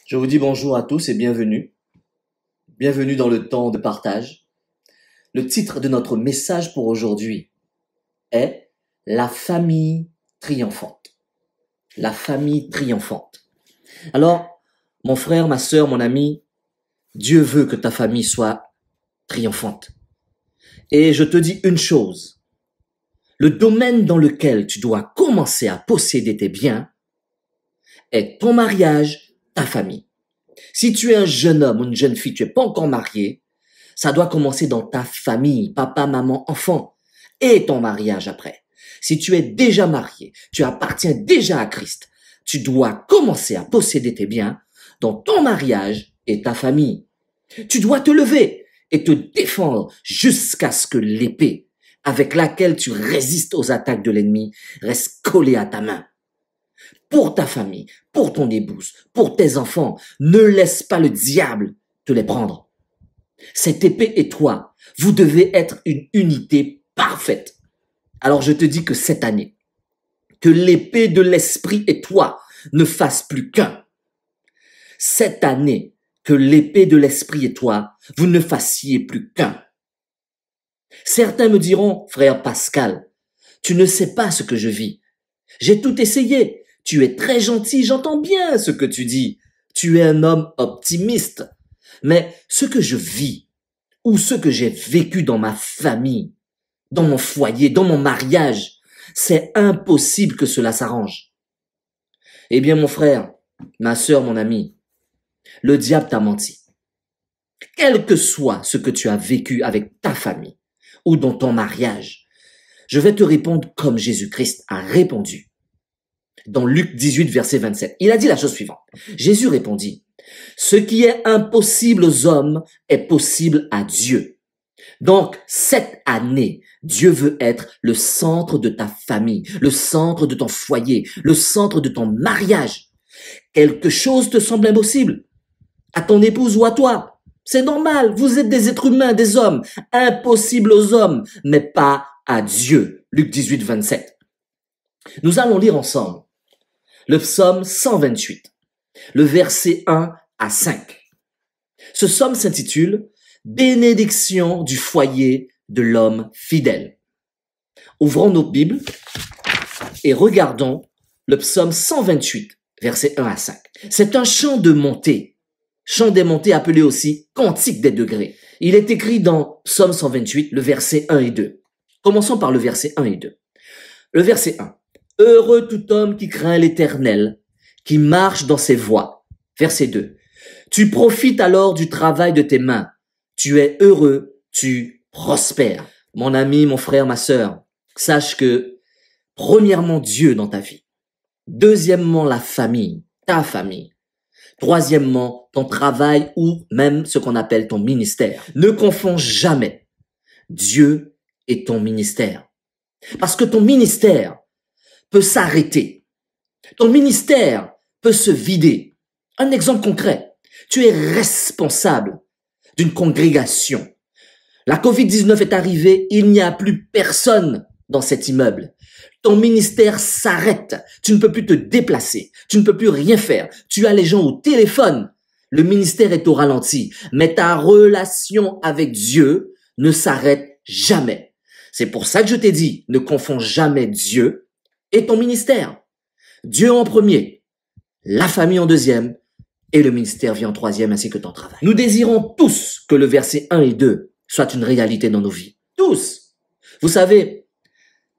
Je vous dis bonjour à tous et bienvenue. Bienvenue dans le temps de partage. Le titre de notre message pour aujourd'hui est La famille triomphante. La famille triomphante. Alors, mon frère, ma sœur, mon ami, Dieu veut que ta famille soit triomphante. Et je te dis une chose. Le domaine dans lequel tu dois commencer à posséder tes biens est ton mariage, ta famille. Si tu es un jeune homme ou une jeune fille, tu n'es pas encore marié, ça doit commencer dans ta famille, papa, maman, enfant, et ton mariage après. Si tu es déjà marié, tu appartiens déjà à Christ, tu dois commencer à posséder tes biens dans ton mariage et ta famille. Tu dois te lever et te défendre jusqu'à ce que l'épée avec laquelle tu résistes aux attaques de l'ennemi reste collée à ta main. Pour ta famille, pour ton épouse, pour tes enfants, ne laisse pas le diable te les prendre. Cette épée et toi, vous devez être une unité parfaite. Alors je te dis que cette année, que l'épée de l'esprit et toi ne fassent plus qu'un. Cette année, que l'épée de l'esprit et toi, vous ne fassiez plus qu'un. Certains me diront, frère Pascal, tu ne sais pas ce que je vis. J'ai tout essayé. Tu es très gentil, j'entends bien ce que tu dis. Tu es un homme optimiste. Mais ce que je vis, ou ce que j'ai vécu dans ma famille, dans mon foyer, dans mon mariage, c'est impossible que cela s'arrange. Eh bien, mon frère, ma sœur, mon ami, le diable t'a menti. Quel que soit ce que tu as vécu avec ta famille ou dans ton mariage, je vais te répondre comme Jésus-Christ a répondu. Dans Luc 18, verset 27, il a dit la chose suivante. Jésus répondit, « Ce qui est impossible aux hommes est possible à Dieu. » Donc, cette année, Dieu veut être le centre de ta famille, le centre de ton foyer, le centre de ton mariage. Quelque chose te semble impossible à ton épouse ou à toi. C'est normal, vous êtes des êtres humains, des hommes. Impossible aux hommes, mais pas à Dieu. Luc 18, 27. Nous allons lire ensemble le psaume 128, le verset 1 à 5. Ce psaume s'intitule « Bénédiction du foyer de l'homme fidèle ». Ouvrons nos Bibles et regardons le psaume 128, verset 1 à 5. C'est un chant de montée, chant des montées appelé aussi cantique des degrés. Il est écrit dans psaume 128, le verset 1 et 2. Commençons par le verset 1 et 2. Le verset 1. Heureux tout homme qui craint l'Éternel, qui marche dans ses voies. Verset 2. Tu profites alors du travail de tes mains. Tu es heureux, tu prospères. Mon ami, mon frère, ma sœur, sache que, premièrement, Dieu dans ta vie. Deuxièmement, la famille, ta famille. Troisièmement, ton travail ou même ce qu'on appelle ton ministère. Ne confonds jamais Dieu et ton ministère. Parce que ton ministère peut s'arrêter. Ton ministère peut se vider. Un exemple concret. Tu es responsable d'une congrégation. La COVID-19 est arrivée, il n'y a plus personne dans cet immeuble. Ton ministère s'arrête. Tu ne peux plus te déplacer. Tu ne peux plus rien faire. Tu as les gens au téléphone. Le ministère est au ralenti. Mais ta relation avec Dieu ne s'arrête jamais. C'est pour ça que je t'ai dit, ne confonds jamais Dieu et ton ministère. Dieu en premier, la famille en deuxième, et le ministère vient en troisième ainsi que ton travail. Nous désirons tous que le verset 1 et 2 soient une réalité dans nos vies. Tous. Vous savez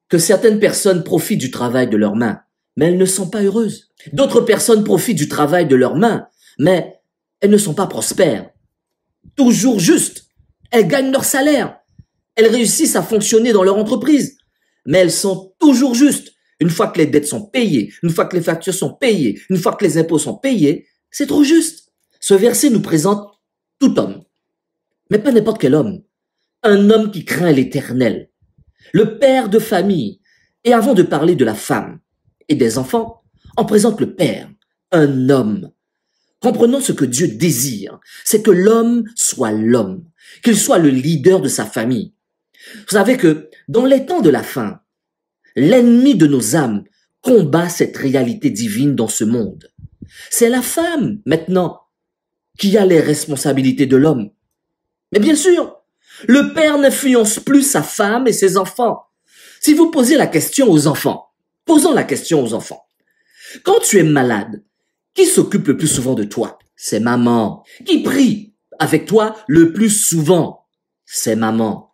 que certaines personnes profitent du travail de leurs mains, mais elles ne sont pas heureuses. D'autres personnes profitent du travail de leurs mains, mais elles ne sont pas prospères. Toujours justes. Elles gagnent leur salaire. Elles réussissent à fonctionner dans leur entreprise, mais elles sont toujours justes. Une fois que les dettes sont payées, une fois que les factures sont payées, une fois que les impôts sont payés, c'est trop juste. Ce verset nous présente tout homme, mais pas n'importe quel homme. Un homme qui craint l'Éternel, le père de famille. Et avant de parler de la femme et des enfants, on présente le père, un homme. Comprenons ce que Dieu désire, c'est que l'homme, qu'il soit le leader de sa famille. Vous savez que dans les temps de la fin, l'ennemi de nos âmes combat cette réalité divine dans ce monde. C'est la femme, maintenant, qui a les responsabilités de l'homme. Mais bien sûr, le père n'influence plus sa femme et ses enfants. Si vous posez la question aux enfants, posons la question aux enfants. Quand tu es malade, qui s'occupe le plus souvent de toi? C'est maman. Qui prie avec toi le plus souvent? C'est maman.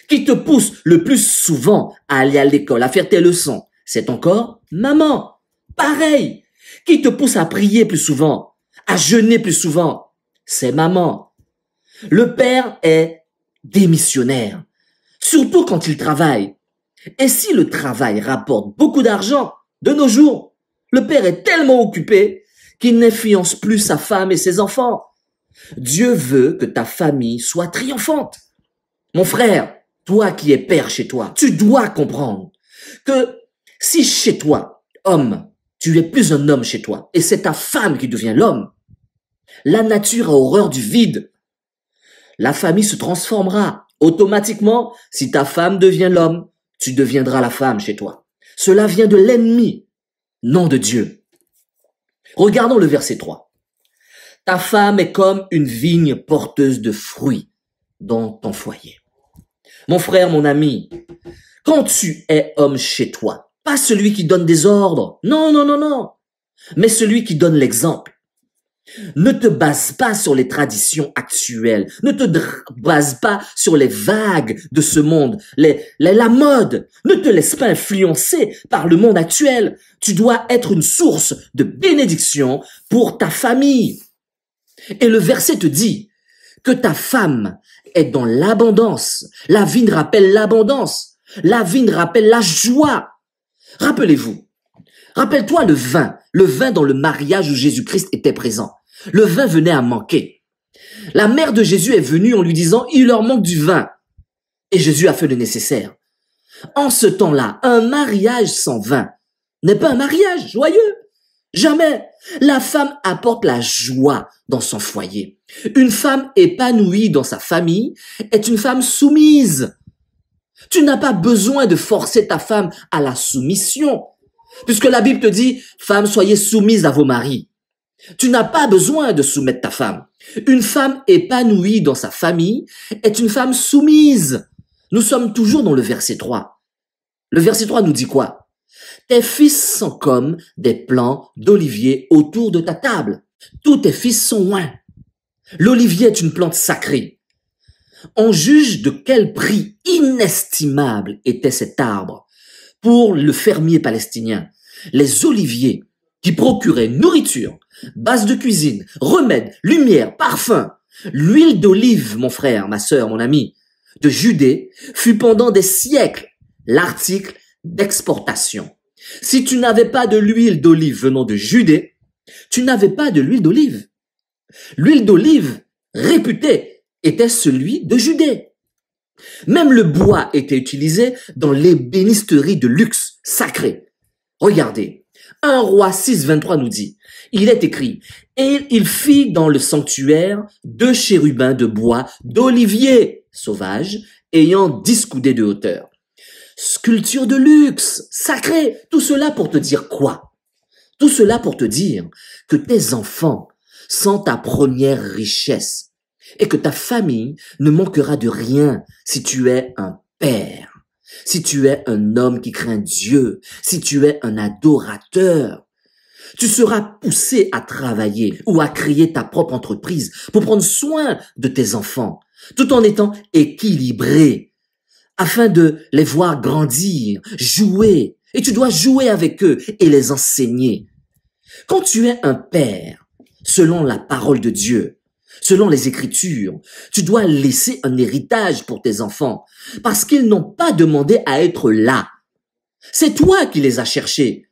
Qui te pousse le plus souvent à aller à l'école, à faire tes leçons? C'est encore maman. Pareil. Qui te pousse à prier plus souvent, à jeûner plus souvent? C'est maman. Le père est démissionnaire, surtout quand il travaille. Et si le travail rapporte beaucoup d'argent, de nos jours, le père est tellement occupé qu'il n'influence plus sa femme et ses enfants. Dieu veut que ta famille soit triomphante. Mon frère, toi qui es père chez toi, tu dois comprendre que si chez toi, homme, tu es plus un homme chez toi, et c'est ta femme qui devient l'homme, la nature a horreur du vide. La famille se transformera automatiquement. Si ta femme devient l'homme, tu deviendras la femme chez toi. Cela vient de l'ennemi, non de Dieu. Regardons le verset 3. Ta femme est comme une vigne porteuse de fruits dans ton foyer. Mon frère, mon ami, quand tu es homme chez toi, pas celui qui donne des ordres, non, mais celui qui donne l'exemple. Ne te base pas sur les traditions actuelles. Ne te base pas sur les vagues de ce monde, la mode. Ne te laisse pas influencer par le monde actuel. Tu dois être une source de bénédiction pour ta famille. Et le verset te dit que ta femme est dans l'abondance. La vigne rappelle l'abondance. La vigne rappelle la joie. Rappelez-vous. Rappelle-toi le vin dans le mariage où Jésus-Christ était présent. Le vin venait à manquer. La mère de Jésus est venue en lui disant, il leur manque du vin. Et Jésus a fait le nécessaire. En ce temps-là, un mariage sans vin n'est pas un mariage joyeux. Jamais. La femme apporte la joie dans son foyer. Une femme épanouie dans sa famille est une femme soumise. Tu n'as pas besoin de forcer ta femme à la soumission. Puisque la Bible te dit, femmes, soyez soumises à vos maris. Tu n'as pas besoin de soumettre ta femme. Une femme épanouie dans sa famille est une femme soumise. Nous sommes toujours dans le verset 3. Le verset 3 nous dit quoi? Tes fils sont comme des plants d'olivier autour de ta table. Tous tes fils sont loin. L'olivier est une plante sacrée. On juge de quel prix inestimable était cet arbre pour le fermier palestinien. Les oliviers qui procuraient nourriture, base de cuisine, remèdes, lumière, parfum. L'huile d'olive, mon frère, ma sœur, mon ami, de Judée, fut pendant des siècles l'article d'exportation. Si tu n'avais pas de l'huile d'olive venant de Judée, tu n'avais pas de l'huile d'olive. L'huile d'olive réputée était celui de Judée. Même le bois était utilisé dans l'ébénisterie de luxe sacrée. Regardez, 1 Roi 6, 23 nous dit, il est écrit, et il fit dans le sanctuaire 2 chérubins de bois d'olivier sauvage, ayant 10 coudées de hauteur. Sculpture de luxe, sacrée, tout cela pour te dire quoi? Tout cela pour te dire que tes enfants sont ta première richesse et que ta famille ne manquera de rien si tu es un père, si tu es un homme qui craint Dieu, si tu es un adorateur. Tu seras poussé à travailler ou à créer ta propre entreprise pour prendre soin de tes enfants, tout en étant équilibré, afin de les voir grandir, jouer. Et tu dois jouer avec eux et les enseigner. Quand tu es un père, selon la parole de Dieu, selon les Écritures, tu dois laisser un héritage pour tes enfants, parce qu'ils n'ont pas demandé à être là. C'est toi qui les as cherchés.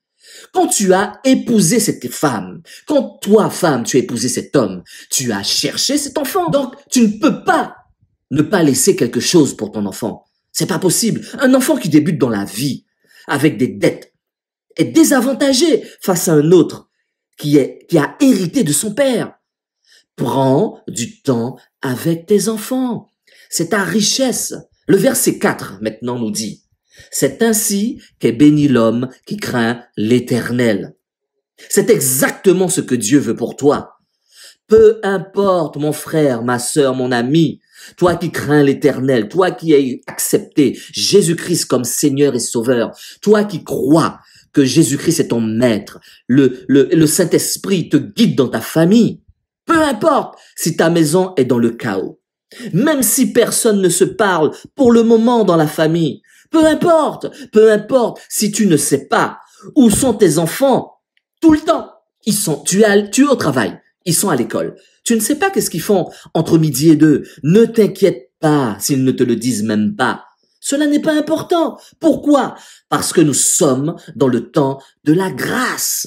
Quand tu as épousé cette femme, quand toi, femme, tu as épousé cet homme, tu as cherché cet enfant. Donc, tu ne peux pas ne pas laisser quelque chose pour ton enfant. C'est pas possible. Un enfant qui débute dans la vie avec des dettes est désavantagé face à un autre qui a hérité de son père. Prends du temps avec tes enfants. C'est ta richesse. Le verset 4 maintenant nous dit, c'est ainsi qu'est béni l'homme qui craint l'Éternel. C'est exactement ce que Dieu veut pour toi. Peu importe, mon frère, ma sœur, mon ami, toi qui crains l'Éternel, toi qui as accepté Jésus-Christ comme Seigneur et Sauveur, toi qui crois que Jésus-Christ est ton maître, le Saint-Esprit te guide dans ta famille. Peu importe si ta maison est dans le chaos, même si personne ne se parle pour le moment dans la famille, peu importe si tu ne sais pas où sont tes enfants, tout le temps, tu es au travail, ils sont à l'école. Tu ne sais pas qu'est-ce qu'ils font entre midi et 2. Ne t'inquiète pas s'ils ne te le disent même pas. Cela n'est pas important. Pourquoi? Parce que nous sommes dans le temps de la grâce.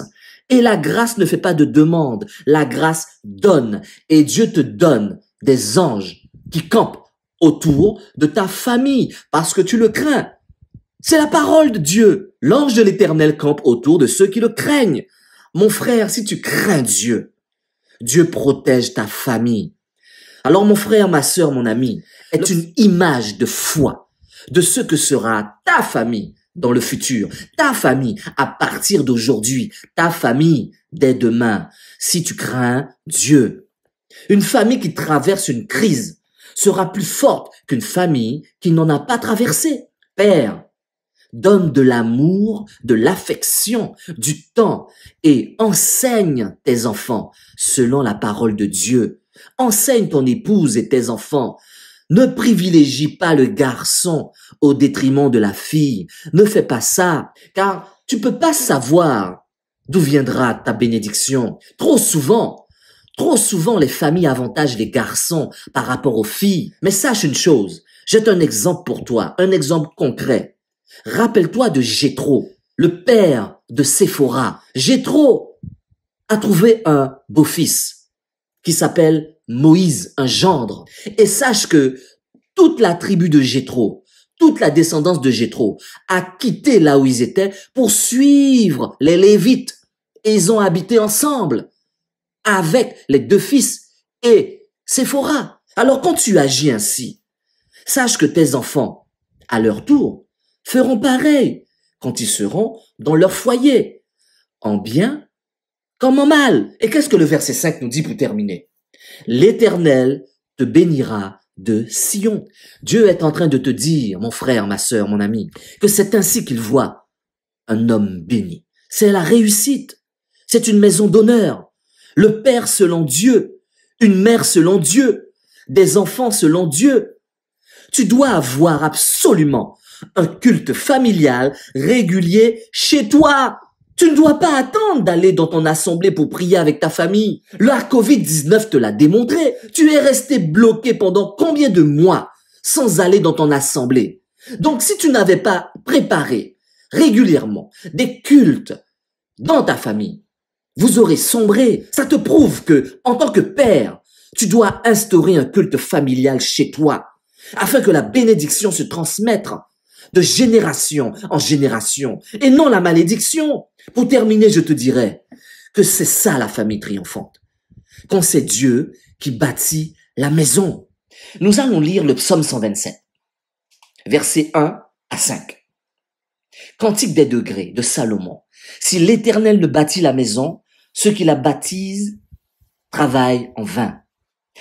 Et la grâce ne fait pas de demande. La grâce donne. Et Dieu te donne des anges qui campent autour de ta famille parce que tu le crains. C'est la parole de Dieu. L'ange de l'Éternel campe autour de ceux qui le craignent. Mon frère, si tu crains Dieu, Dieu protège ta famille. Alors mon frère, ma sœur, mon ami, est une image de foi de ce que sera ta famille dans le futur, ta famille à partir d'aujourd'hui, ta famille dès demain, si tu crains Dieu. Une famille qui traverse une crise sera plus forte qu'une famille qui n'en a pas traversé. Père, donne de l'amour, de l'affection, du temps et enseigne tes enfants selon la parole de Dieu. Enseigne ton épouse et tes enfants. Ne privilégie pas le garçon au détriment de la fille. Ne fais pas ça, car tu peux pas savoir d'où viendra ta bénédiction. Trop souvent, les familles avantagent les garçons par rapport aux filles. Mais sache une chose, j'ai un exemple pour toi, un exemple concret. Rappelle-toi de Jéthro, le père de Séphora. Jéthro a trouvé un beau-fils qui s'appelle Moïse, un gendre. Et sache que toute la tribu de Jéthro, toute la descendance de Jéthro a quitté là où ils étaient pour suivre les Lévites. Et ils ont habité ensemble avec les deux fils et Séphora. Alors quand tu agis ainsi, sache que tes enfants, à leur tour, feront pareil quand ils seront dans leur foyer, en bien comme en mal. Et qu'est-ce que le verset 5 nous dit pour terminer? L'Éternel te bénira de Sion. Dieu est en train de te dire, mon frère, ma sœur, mon ami, que c'est ainsi qu'il voit un homme béni. C'est la réussite. C'est une maison d'honneur. Le père selon Dieu, une mère selon Dieu, des enfants selon Dieu. Tu dois avoir absolument un culte familial régulier chez toi. Tu ne dois pas attendre d'aller dans ton assemblée pour prier avec ta famille. La Covid-19 te l'a démontré. Tu es resté bloqué pendant combien de mois sans aller dans ton assemblée? Donc si tu n'avais pas préparé régulièrement des cultes dans ta famille, vous aurez sombré. Ça te prouve que, en tant que père, tu dois instaurer un culte familial chez toi afin que la bénédiction se transmette de génération en génération et non la malédiction. Pour terminer, je te dirais que c'est ça la famille triomphante. Quand c'est Dieu qui bâtit la maison. Nous allons lire le psaume 127, versets 1 à 5. Cantique des degrés de Salomon. Si l'Éternel ne bâtit la maison, ceux qui la bâtisent travaillent en vain.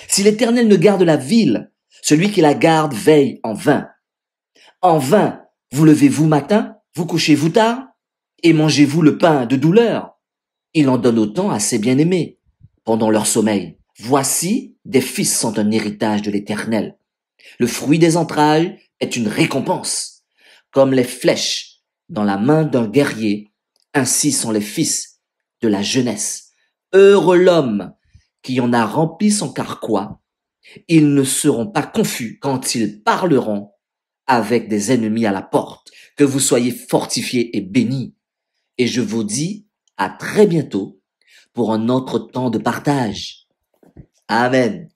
Si l'Éternel ne garde la ville, celui qui la garde veille en vain. En vain, vous levez-vous matin, vous couchez-vous tard, et mangez-vous le pain de douleur. Il en donne autant à ses bien-aimés pendant leur sommeil. Voici, des fils sont un héritage de l'Éternel. Le fruit des entrailles est une récompense. Comme les flèches dans la main d'un guerrier, ainsi sont les fils de la jeunesse. Heureux l'homme qui en a rempli son carquois. Ils ne seront pas confus quand ils parleront avec des ennemis à la porte. Que vous soyez fortifiés et bénis. Et je vous dis à très bientôt pour un autre temps de partage. Amen.